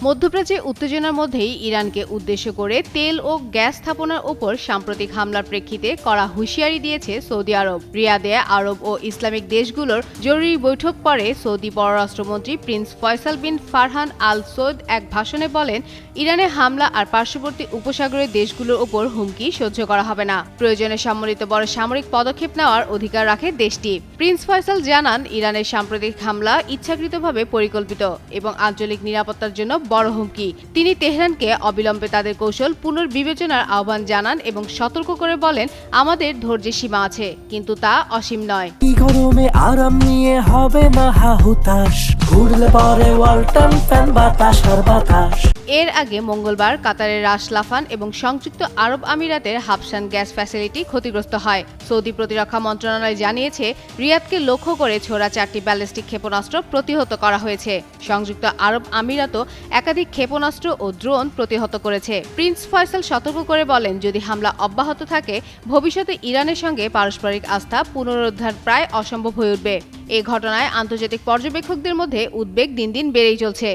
মধ্যপ্রাচ্যে উত্তেজনার মধ্যেই ইরানকে উদ্দেশ্য করে তেল ও গ্যাস স্থাপনার ওপর সাম্প্রতিক হামলার প্রেক্ষিতে কড়া হুঁশিয়ারি দিয়েছে সৌদি আরব। রিয়াদে আরব ও ইসলামিক দেশগুলোর জরুরি বৈঠক পরে সৌদি পররাষ্ট্রমন্ত্রী প্রিন্স ফয়সাল বিন ফারহান আল সৌদ এক ভাষণে বলেন, ইরানে হামলা আর পার্শ্ববর্তী উপসাগরের দেশগুলোর ওপর হুমকি সহ্য করা হবে না। প্রয়োজনে সম্মিলিত বড় সামরিক পদক্ষেপ নেওয়ার অধিকার রাখে দেশটি। প্রিন্স ফয়সাল জানান, ইরানের সাম্প্রতিক হামলা ইচ্ছাকৃতভাবে পরিকল্পিত এবং আঞ্চলিক নিরাপত্তার জন্য বড় হুমকি। তিনি তেহরানকে অবিলম্বে তাদের কৌশল পুনর্বিবেচনার আহ্বান জানান এবং সতর্ক করে বলেন, আমাদের ধৈর্যের সীমা আছে, কিন্তু তা অসীম নয়। গরমে আরাম নিয়ে হবে না হাহুতাশ, ঘুরলে পরে ওয়ালটন ফ্যান বাতাস আর বাতাস। এর আগে মঙ্গলবার কাতারের রাস লাফান এবং সংযুক্ত আরব আমিরাতের হাবশান গ্যাস ফ্যাসিলিটি ক্ষতিগ্রস্ত হয়। সৌদি প্রতিরক্ষা মন্ত্রণালয় জানিয়েছে, রিয়াদকে লক্ষ্য করে ছোড়া 4টি ব্যালিস্টিক ক্ষেপণাস্ত্র প্রতিহত করা হয়েছে। সংযুক্ত আরব আমিরাতও একাধিক ক্ষেপণাস্ত্র ও ড্রোন প্রতিহত করেছে। প্রিন্স ফয়সাল সতর্ক করে বলেন, যদি হামলা অব্যাহত থাকে, ভবিষ্যতে ইরানের সঙ্গে পারস্পরিক আস্থা পুনরুদ্ধার প্রায় অসম্ভব হয়ে উঠবে। এ ঘটনায় আন্তর্জাতিক পর্যবেক্ষকদের মধ্যে উদ্বেগ দিন দিন বেড়েই চলছে।